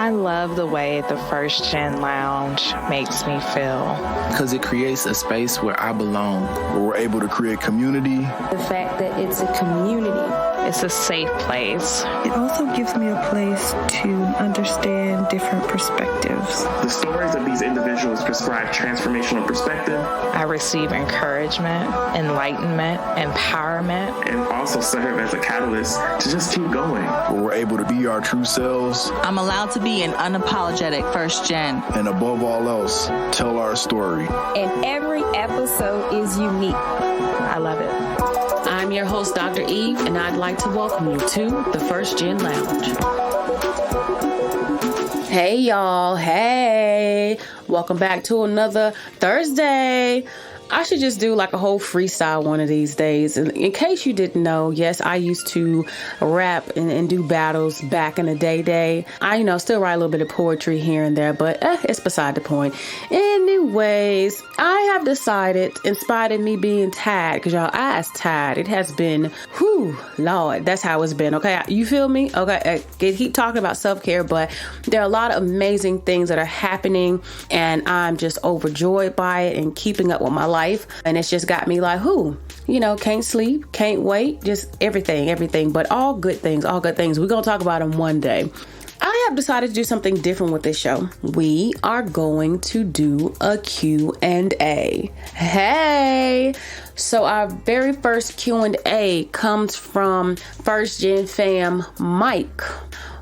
I love the way the First Gen Lounge makes me feel. Because it creates a space where I belong. Where we're able to create community. The fact that it's a community. It's a safe place. It also gives me a place to understand different perspectives. The stories of these individuals prescribe transformational perspective. I receive encouragement, enlightenment, empowerment. And also serve as a catalyst to just keep going. Where we're able to be our true selves. I'm allowed to be an unapologetic first gen. And above all else, tell our story. And every episode is unique. I love it. I'm your host, Dr. Eve, and I'd like to welcome you to the First Gen Lounge. Hey, y'all. Hey. Welcome back to another Thursday. I should just do like a whole freestyle one of these days. And in case you didn't know, yes, I used to rap and do battles back in the day. I, still write a little bit of poetry here and there, but it's beside the point. Anyways, I have decided, in spite of me being tired, because y'all, I is tired. It has been, Lord, that's how it's been, okay? You feel me? Okay, I keep talking about self-care, but there are a lot of amazing things that are happening, and I'm just overjoyed by it and keeping up with my life. And it's just got me like, can't sleep, can't wait, just everything, but all good things. We're going to talk about them one day. I have decided to do something different with this show. We are going to do a Q&A. Hey! So our very first Q&A comes from First Gen fam Mike.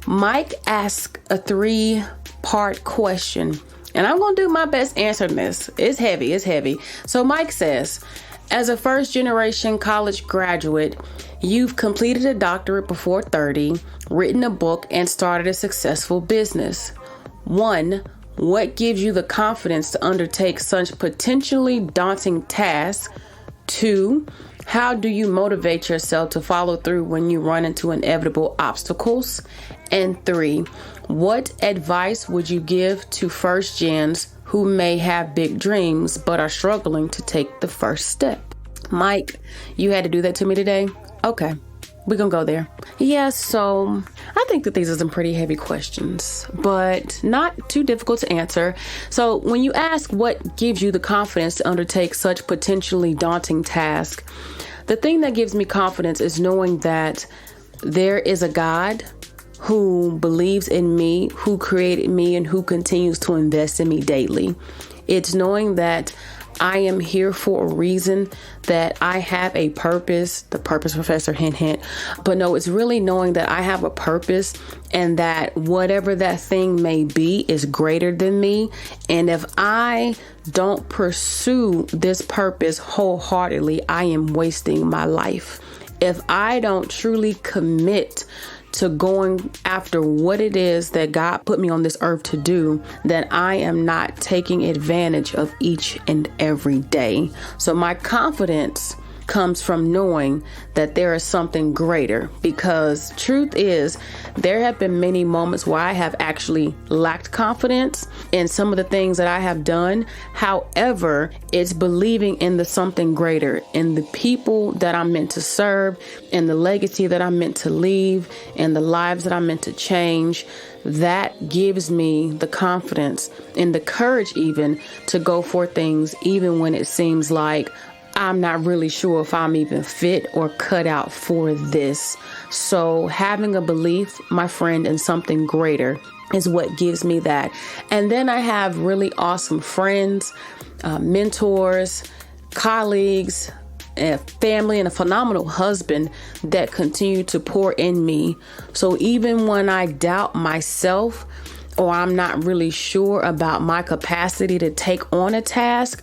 Mike asked a 3-part question. And I'm going to do my best answering this. It's heavy. So Mike says, as a first generation college graduate, you've completed a doctorate before 30, written a book, and started a successful business. 1, what gives you the confidence to undertake such potentially daunting tasks? 2, how do you motivate yourself to follow through when you run into inevitable obstacles? And 3, what advice would you give to first gens who may have big dreams but are struggling to take the first step? Mike, you had to do that to me today? Okay, we're gonna go there. Yeah, so I think that these are some pretty heavy questions, but not too difficult to answer. So when you ask what gives you the confidence to undertake such potentially daunting tasks, the thing that gives me confidence is knowing that there is a God who believes in me, who created me, and who continues to invest in me daily. It's knowing that I am here for a reason, that I have a purpose, the purpose professor, hint, hint. But no, it's really knowing that I have a purpose and that whatever that thing may be is greater than me. And if I don't pursue this purpose wholeheartedly, I am wasting my life. If I don't truly commit to going after what it is that God put me on this earth to do, then I am not taking advantage of each and every day. So my confidence comes from knowing that there is something greater, because truth is, there have been many moments where I have actually lacked confidence in some of the things that I have done. However, it's believing in the something greater, in the people that I'm meant to serve, in the legacy that I'm meant to leave, and the lives that I'm meant to change. That gives me the confidence and the courage even to go for things, even when it seems like I'm not really sure if I'm even fit or cut out for this. So having a belief, my friend, in something greater is what gives me that. And then I have really awesome friends, mentors, colleagues, a family, and a phenomenal husband that continue to pour in me. So even when I doubt myself, or I'm not really sure about my capacity to take on a task,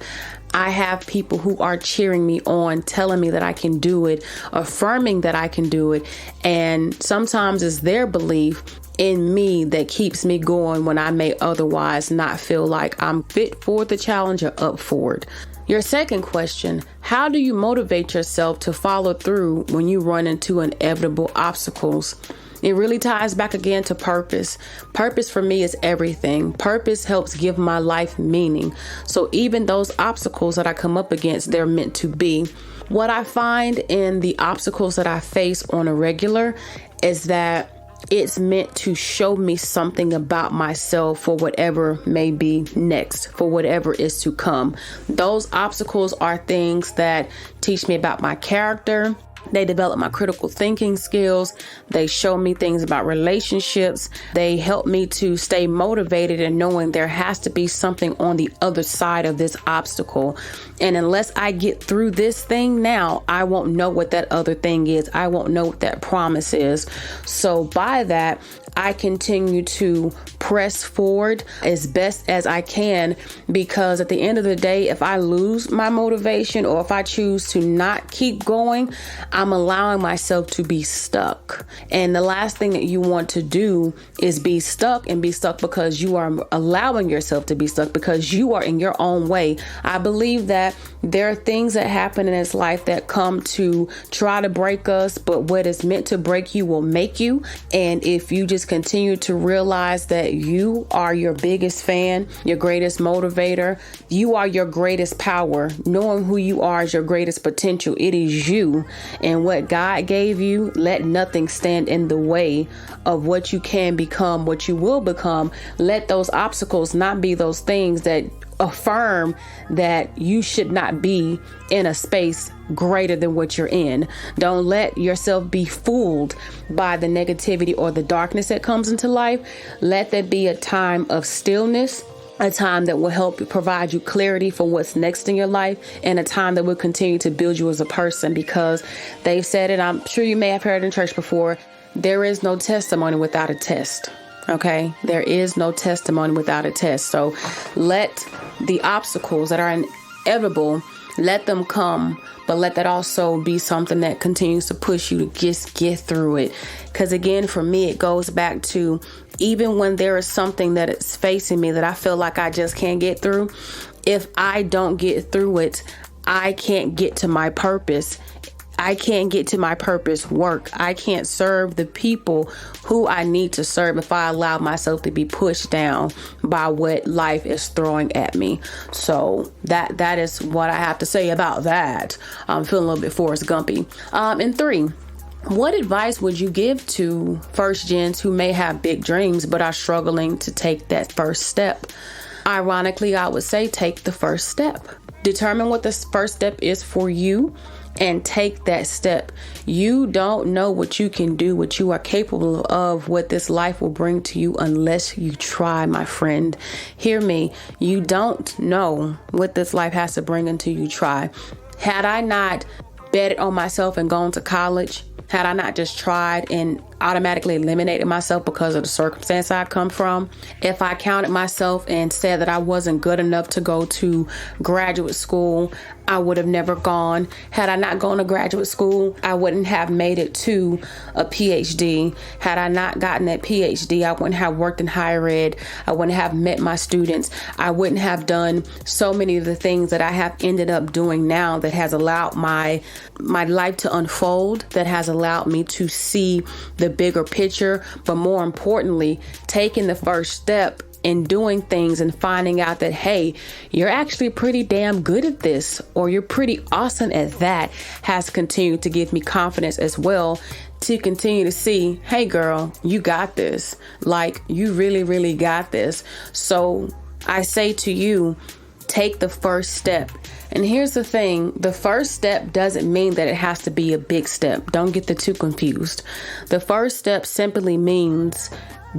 I have people who are cheering me on, telling me that I can do it, affirming that I can do it. And sometimes it's their belief in me that keeps me going when I may otherwise not feel like I'm fit for the challenge or up for it. Your second question, how do you motivate yourself to follow through when you run into inevitable obstacles? It really ties back again to purpose. Purpose for me is everything. Purpose helps give my life meaning. So even those obstacles that I come up against, they're meant to be. What I find in the obstacles that I face on a regular is that it's meant to show me something about myself for whatever may be next, for whatever is to come. Those obstacles are things that teach me about my character. They develop my critical thinking skills. They show me things about relationships. They help me to stay motivated and knowing there has to be something on the other side of this obstacle. And unless I get through this thing now, I won't know what that other thing is. I won't know what that promise is. So by that, I continue to press forward as best as I can, because at the end of the day, if I lose my motivation or if I choose to not keep going, I'm allowing myself to be stuck. And the last thing that you want to do is be stuck, and be stuck because you are allowing yourself to be stuck because you are in your own way. I believe that there are things that happen in this life that come to try to break us, but what is meant to break you will make you. And if you just continue to realize that you are your biggest fan, your greatest motivator, you are your greatest power, knowing who you are is your greatest potential. It is you and what God gave you. Let nothing stand in the way of what you can become, what you will become. Let those obstacles not be those things that affirm that you should not be in a space greater than what you're in. Don't let yourself be fooled by the negativity or the darkness that comes into life. Let there be a time of stillness, a time that will help provide you clarity for what's next in your life, and a time that will continue to build you as a person, because they've said it, I'm sure you may have heard in church before, there is no testimony without a test. Okay, there is no testimony without a test. So let the obstacles that are inevitable, let them come, but let that also be something that continues to push you to just get through it. Because again, for me, it goes back to even when there is something that is facing me that I feel like I just can't get through, if I don't get through it, I can't get to my purpose. I can't get to my purpose work. I can't serve the people who I need to serve if I allow myself to be pushed down by what life is throwing at me. So that is what I have to say about that. I'm feeling a little bit Forrest Gumpy. And 3, what advice would you give to first gens who may have big dreams but are struggling to take that first step? Ironically, I would say take the first step. Determine what the first step is for you and take that step. You don't know what you can do, what you are capable of, what this life will bring to you unless you try, my friend. Hear me. You don't know what this life has to bring until you try. Had I not betted on myself and gone to college, had I not just tried and automatically eliminated myself because of the circumstance I come from, if I counted myself and said that I wasn't good enough to go to graduate school, I would have never gone. Had I not gone to graduate school, I wouldn't have made it to a PhD. Had I not gotten that PhD, I wouldn't have worked in higher ed. I wouldn't have met my students. I wouldn't have done so many of the things that I have ended up doing now that has allowed my life to unfold, that has allowed me to see the bigger picture, but more importantly, taking the first step in doing things and finding out that, hey, you're actually pretty damn good at this, or you're pretty awesome at that, has continued to give me confidence as well to continue to see, hey girl, you got this. Like, you really, really got this. So I say to you, take the first step. And here's the thing, the first step doesn't mean that it has to be a big step. Don't get the two confused. The first step simply means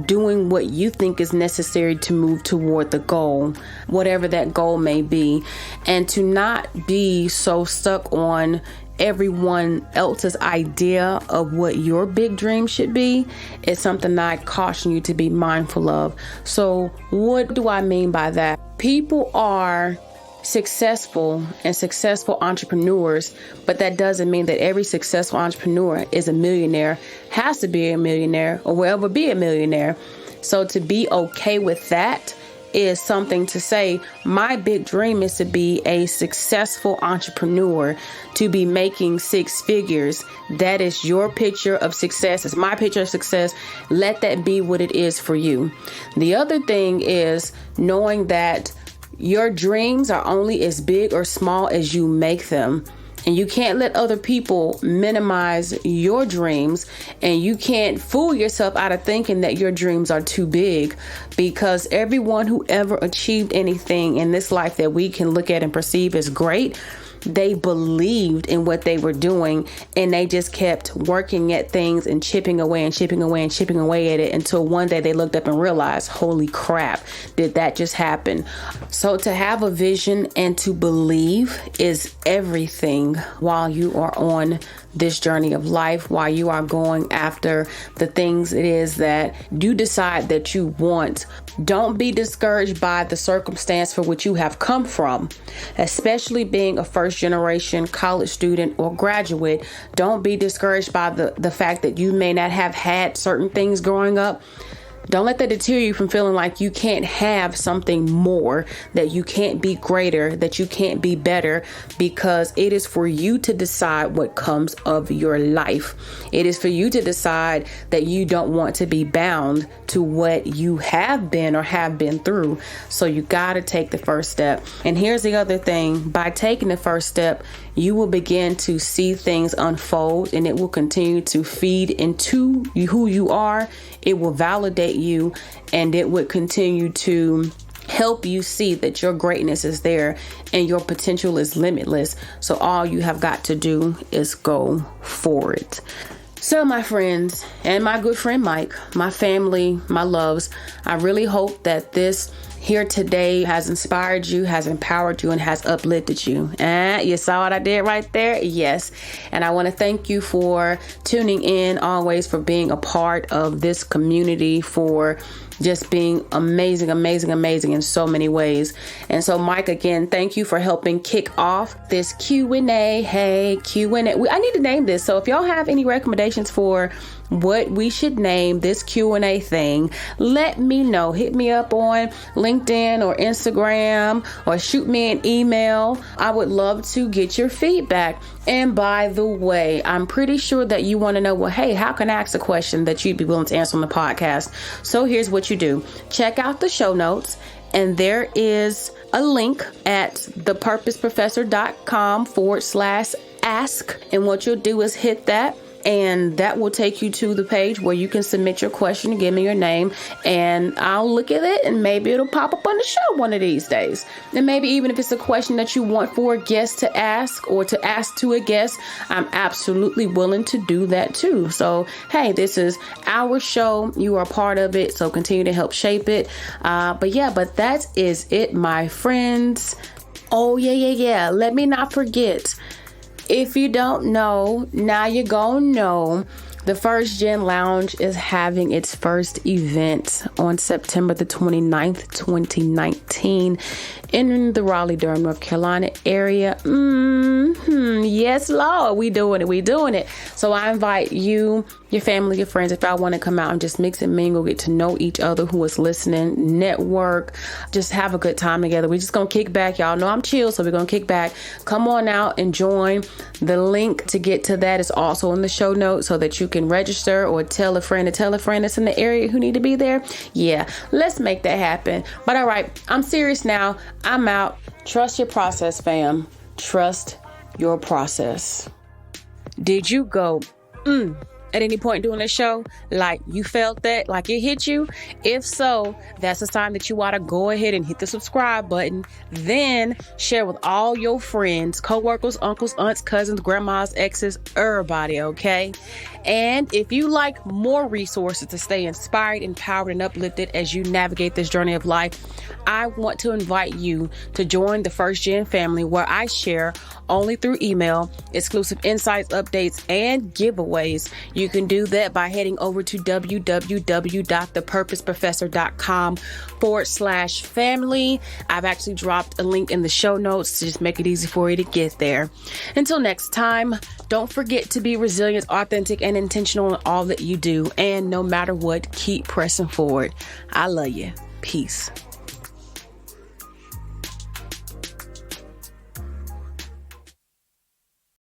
doing what you think is necessary to move toward the goal, whatever that goal may be, and to not be so stuck on everyone else's idea of what your big dream should be is something that I caution you to be mindful of. So what do I mean by that? People are successful and successful entrepreneurs, but that doesn't mean that every successful entrepreneur is a millionaire, has to be a millionaire, or will ever be a millionaire. So to be okay with that is something to say, my big dream is to be a successful entrepreneur, to be making 6 figures. That is your picture of success. It's my picture of success. Let that be what it is for you. The other thing is knowing that your dreams are only as big or small as you make them. And you can't let other people minimize your dreams, and you can't fool yourself out of thinking that your dreams are too big, because everyone who ever achieved anything in this life that we can look at and perceive as great, they believed in what they were doing, and they just kept working at things and chipping away and chipping away and chipping away at it until one day they looked up and realized, holy crap, did that just happen? So to have a vision and to believe is everything while you are on this journey of life, while you are going after the things it is that you decide that you want. Don't be discouraged by the circumstance for which you have come from, especially being a first generation college student or graduate. Don't be discouraged by the fact that you may not have had certain things growing up. Don't let that deter you from feeling like you can't have something more, that you can't be greater, that you can't be better, because it is for you to decide what comes of your life. It is for you to decide that you don't want to be bound to what you have been or have been through. So you got to take the first step. And here's the other thing. By taking the first step, you will begin to see things unfold, and it will continue to feed into who you are. It will validate you, and it would continue to help you see that your greatness is there and your potential is limitless. So all you have got to do is go for it. So my friends and my good friend Mike, my family, my loves, I really hope that this here today has inspired you, has empowered you, and has uplifted you. You saw what I did right there? Yes. And I want to thank you for tuning in always, for being a part of this community, for just being amazing in so many ways. And so, Mike, again, thank you for helping kick off this Q&A. Hey, Q&A. I need to name this. So if y'all have any recommendations for what we should name this Q&A thing, let me know. Hit me up on LinkedIn or Instagram, or shoot me an email. I would love to get your feedback. And by the way, I'm pretty sure that you want to know, well, hey, how can I ask a question that you'd be willing to answer on the podcast? So here's what you do. Check out the show notes, and there is a link at thepurposeprofessor.com/ask. And what you'll do is hit that, and that will take you to the page where you can submit your question, give me your name, and I'll look at it, and maybe it'll pop up on the show one of these days. And maybe even if it's a question that you want for a guest to ask, or to ask to a guest, I'm absolutely willing to do that too. So, hey, this is our show. You are a part of it, so continue to help shape it. But that is it, my friends. Oh, yeah. Let me not forget. If you don't know, now you're gonna know. The First Gen Lounge is having its first event on September the 29th, 2019 in the Raleigh-Durham, North Carolina area. Yes, Lord, we doing it. So I invite you, your family, your friends, if y'all want to come out and just mix and mingle, get to know each other who is listening, network, just have a good time together. We're just going to kick back. Y'all know I'm chill, so we're going to kick back. Come on out and join. The link to get to that is also in the show notes, so that you can register or tell a friend that's in the area who need to be there. Yeah, let's make that happen. But all right, I'm serious now. I'm out. Trust your process, fam. Trust your process. Did you go at any point during the show, like you felt that, like it hit you? If so, that's a sign that you ought to go ahead and hit the subscribe button, then share with all your friends, coworkers, uncles, aunts, cousins, grandmas, exes, everybody, okay? And if you like more resources to stay inspired, empowered, and uplifted as you navigate this journey of life, I want to invite you to join the First Gen family, where I share only through email exclusive insights, updates, and giveaways. You can do that by heading over to www.thepurposeprofessor.com/family. I've actually dropped a link in the show notes to just make it easy for you to get there. Until next time, don't forget to be resilient, authentic, and intentional in all that you do. And no matter what, keep pressing forward. I love you. Peace.